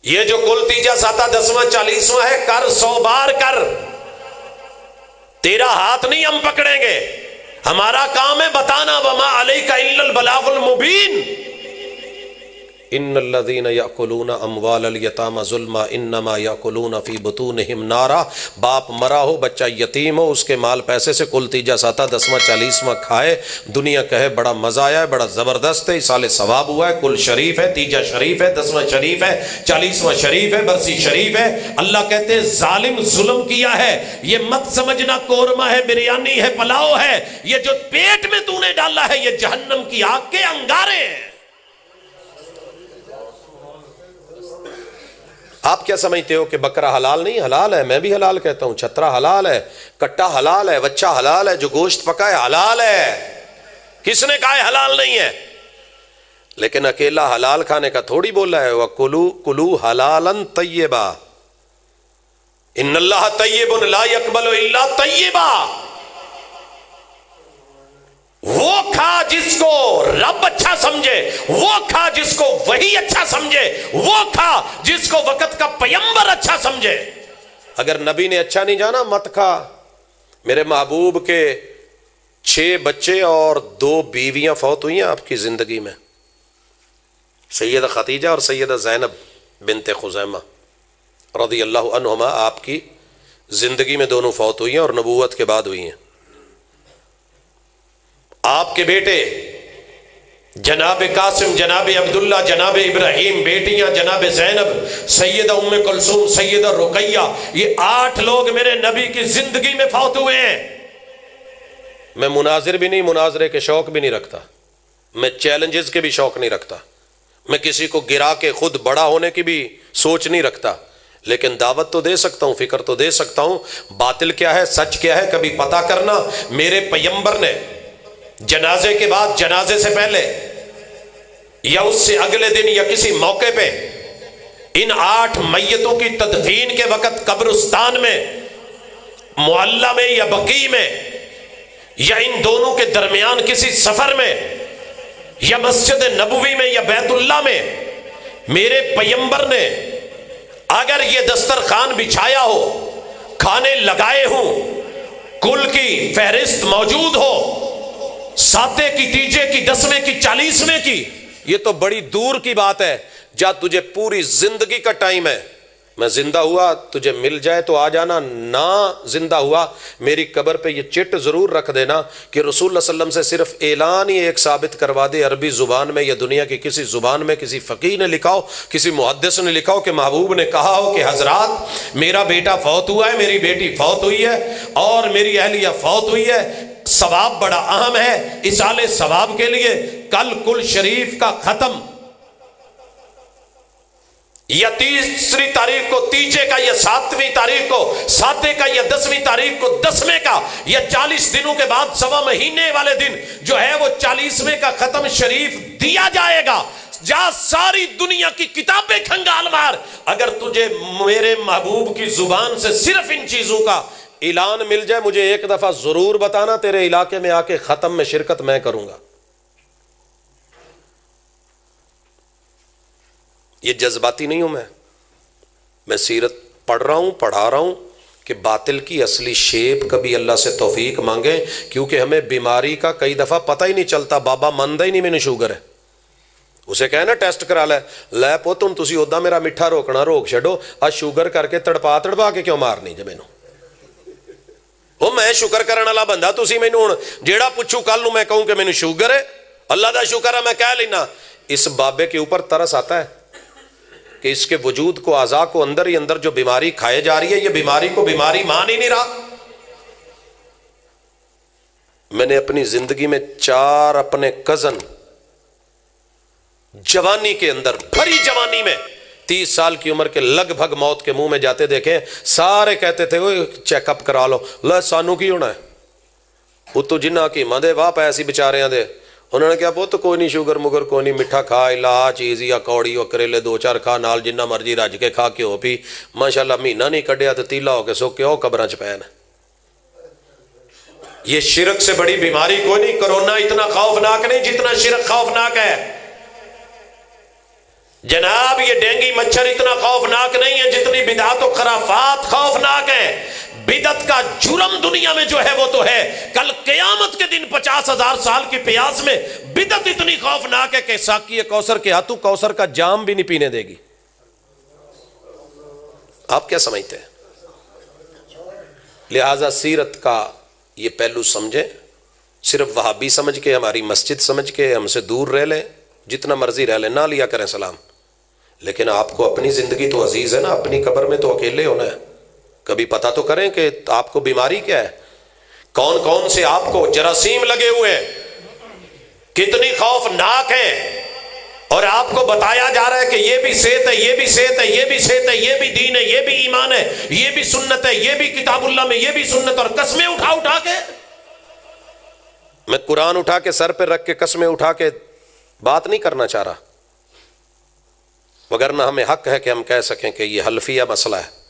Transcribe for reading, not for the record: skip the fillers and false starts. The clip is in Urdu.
یہ جو کل تیجا ساتہ 10واں 40واں ہے، کر 100 بار کر، تیرا ہاتھ نہیں ہم پکڑیں گے، ہمارا کام ہے بتانا، وما علیک الا البلاغ المبین۔ ان الذین یاکلون اموال الیتامی ظلما انما یاکلون فی بطونہم نارا۔ باپ مرا ہو، بچہ یتیم ہو، اس کے مال پیسے سے کل تیجا ساتہ 10واں 40واں کھائے، دنیا کہے بڑا مزہ آیا ہے، بڑا زبردست ہے، سال ثواب ہوا ہے، کل شریف ہے، تیجا شریف ہے، 10واں شریف ہے، 40واں شریف ہے، برسی شریف ہے۔ اللہ کہتے ہیں ظالم ظلم کیا ہے، یہ مت سمجھنا قورمہ ہے، بریانی ہے، پلاؤ ہے، یہ جو پیٹ میں تو نے ڈالا ہے یہ جہنم کی آگ کے انگارے ہیں۔ آپ کیا سمجھتے ہو کہ بکرا حلال نہیں؟ حلال ہے، میں بھی حلال کہتا ہوں، چھترا حلال ہے، کٹا حلال ہے، بچہ حلال ہے، جو گوشت پکا ہے حلال ہے، کس نے کہا ہے حلال نہیں ہے؟ لیکن اکیلا حلال کھانے کا تھوڑی بولا ہے، وَكُلُوا حَلَالًا طَيِّبًا إِنَّ اللَّهَ طَيِّبٌ لَا يَقْبَلُ إِلَّا طَيِّبًا۔ وہ کھا جس کو رب اچھا سمجھے، وہ کھا جس کو وہی اچھا سمجھے، وہ کھا جس کو وقت کا پیمبر اچھا سمجھے۔ اگر نبی نے اچھا نہیں جانا مت کھا۔ میرے محبوب کے 6 بچے اور 2 بیویاں فوت ہوئی ہیں آپ کی زندگی میں، سیدہ خدیجہ اور سیدہ زینب بنت خزیمہ رضی اللہ عنہما آپ کی زندگی میں دونوں فوت ہوئی ہیں، اور نبوت کے بعد ہوئی ہیں۔ آپ کے بیٹے جناب قاسم، جناب عبداللہ، جناب ابراہیم، بیٹیاں جناب زینب، سیدہ ام کلثوم، سیدہ رقیہ، یہ 8 لوگ میرے نبی کی زندگی میں فوت ہوئے ہیں۔ میں مناظر بھی نہیں، مناظرے کے شوق بھی نہیں رکھتا، میں چیلنجز کے بھی شوق نہیں رکھتا، میں کسی کو گرا کے خود بڑا ہونے کی بھی سوچ نہیں رکھتا، لیکن دعوت تو دے سکتا ہوں، فکر تو دے سکتا ہوں، باطل کیا ہے سچ کیا ہے کبھی پتہ کرنا۔ میرے پیمبر نے جنازے کے بعد، جنازے سے پہلے یا اس سے اگلے دن یا کسی موقع پہ ان 8 میتوں کی تدفین کے وقت قبرستان میں، معلّہ میں یا بقیع میں، یا ان دونوں کے درمیان کسی سفر میں، یا مسجد نبوی میں یا بیت اللہ میں، میرے پیمبر نے اگر یہ دسترخوان بچھایا ہو، کھانے لگائے ہوں، کل کی فہرست موجود ہو، ساتے کی، تیجے کی، 10ویں کی، 40ویں کی، یہ تو بڑی دور کی بات ہے، جا تجھے پوری زندگی کا ٹائم ہے، میں زندہ ہوا تجھے مل جائے تو آ جانا، نہ زندہ ہوا میری قبر پہ یہ چٹ ضرور رکھ دینا کہ رسول اللہ صلی اللہ علیہ وسلم سے صرف اعلان ہی ایک ثابت کروا دے، عربی زبان میں یا دنیا کی کسی زبان میں کسی فقیہ نے لکھا ہو، کسی محدث نے لکھا ہو کہ محبوب نے کہا ہو کہ حضرات میرا بیٹا فوت ہوا ہے، میری بیٹی فوت ہوئی ہے، اور میری اہلیہ فوت ہوئی ہے، ثواب بڑا اہم ہے، اصالِ ثواب کے لیے کل کل شریف کا ختم، یا 30 تاریخ کو تیجے کا، یا 7ویں تاریخ کو ساتے کا، یا 10ویں تاریخ کو 10ویں کا، یا 40 دنوں کے بعد 1.25 مہینے والے دن جو ہے وہ 40ویں کا ختم شریف دیا جائے گا۔ جا ساری دنیا کی کتابیں کھنگال مار، اگر تجھے میرے محبوب کی زبان سے صرف ان چیزوں کا اعلان مل جائے، مجھے ایک دفعہ ضرور بتانا، تیرے علاقے میں آ کے ختم میں شرکت میں کروں گا۔ یہ جذباتی نہیں ہوں میں سیرت پڑھ رہا ہوں، پڑھا رہا ہوں کہ باطل کی اصلی شیپ کبھی اللہ سے توفیق مانگیں، کیونکہ ہمیں بیماری کا کئی دفعہ پتہ ہی نہیں چلتا۔ بابا ماندا ہی نہیں مینوں شوگر ہے، اسے کہے نا ٹیسٹ کرا لے پوت ہن تسی اودا میرا میٹھا روکنا روک چھڈو، آ شوگر کر کے تڑپا کے کیوں مارنی جے مینوں؟ وہ میں شکر کرن والا بندہ، تسی مینوں ہن جیڑا پوچھو کل نوں میں کہوں کہ مینوں شوگر ہے، اللہ دا شکر ہے میں کہہ لینا۔ اس بابے کے اوپر ترس آتا ہے کہ اس کے وجود کو، اعضاء کو اندر ہی اندر جو بیماری کھائے جا رہی ہے، یہ بیماری کو بیماری مان ہی نہیں رہا۔ میں نے اپنی زندگی میں 4 اپنے کزن جوانی کے اندر، بھری جوانی میں 30 سال کی عمر کے لگ بھگ موت کے منہ میں جاتے دیکھے، سارے کہتے تھے وہ چیک اپ کرا لو، لے سانو کی ہونا ہے، وہ تو جنہ کی ماں واہ پیسی بچاریاں دے، انہوں نے کہا پوت کوئی نہیں شوگر مگر کوئی نہیں، میٹھا کھا، الا چیز یا کوڑی و کریلے 2-4 کھا، نال جنہ مرضی رج کے کھا، گھیو پی، ماشاءاللہ مہینہ نہیں کڈیا تو تیلا ہو کے سو کے قبراں چ پے نے۔ یہ شرک سے بڑی بیماری کوئی نہیں۔ کرونا اتنا خوفناک نہیں جتنا شرک خوفناک ہے۔ جناب یہ ڈینگی مچھر اتنا خوفناک نہیں ہے جتنی بدعت و خرافات خوفناک ہیں. بدعت کا جرم دنیا میں جو ہے وہ تو ہے، کل قیامت کے دن 50,000 سال کی پیاس میں بدعت اتنی خوفناک ہے کہ ساقی کوثر کے ہاتھوں کوثر کا جام بھی نہیں پینے دے گی. آپ کیا سمجھتے ہیں؟ لہذا سیرت کا یہ پہلو سمجھیں. صرف وہابی سمجھ کے، ہماری مسجد سمجھ کے ہم سے دور رہ لیں، جتنا مرضی رہ لیں، نہ لیا کریں سلام. لیکن آپ کو اپنی زندگی تو عزیز ہے نا، اپنی قبر میں تو اکیلے ہونا ہے. کبھی پتہ تو کریں کہ آپ کو بیماری کیا ہے، کون کون سے آپ کو جراثیم لگے ہوئے ہیں، کتنی خوفناک ہیں. اور آپ کو بتایا جا رہا ہے کہ یہ بھی صحت ہے، یہ بھی صحت ہے، یہ بھی صحت ہے، یہ بھی دین ہے، یہ بھی ایمان ہے، یہ بھی سنت ہے، یہ بھی کتاب اللہ میں یہ بھی سنت. اور قسمیں اٹھا کے، میں قرآن اٹھا کے سر پہ رکھ کے قسمیں اٹھا کے بات نہیں کرنا چاہ رہا، وگرنہ ہمیں حق ہے کہ ہم کہہ سکیں کہ یہ حلفیہ مسئلہ ہے.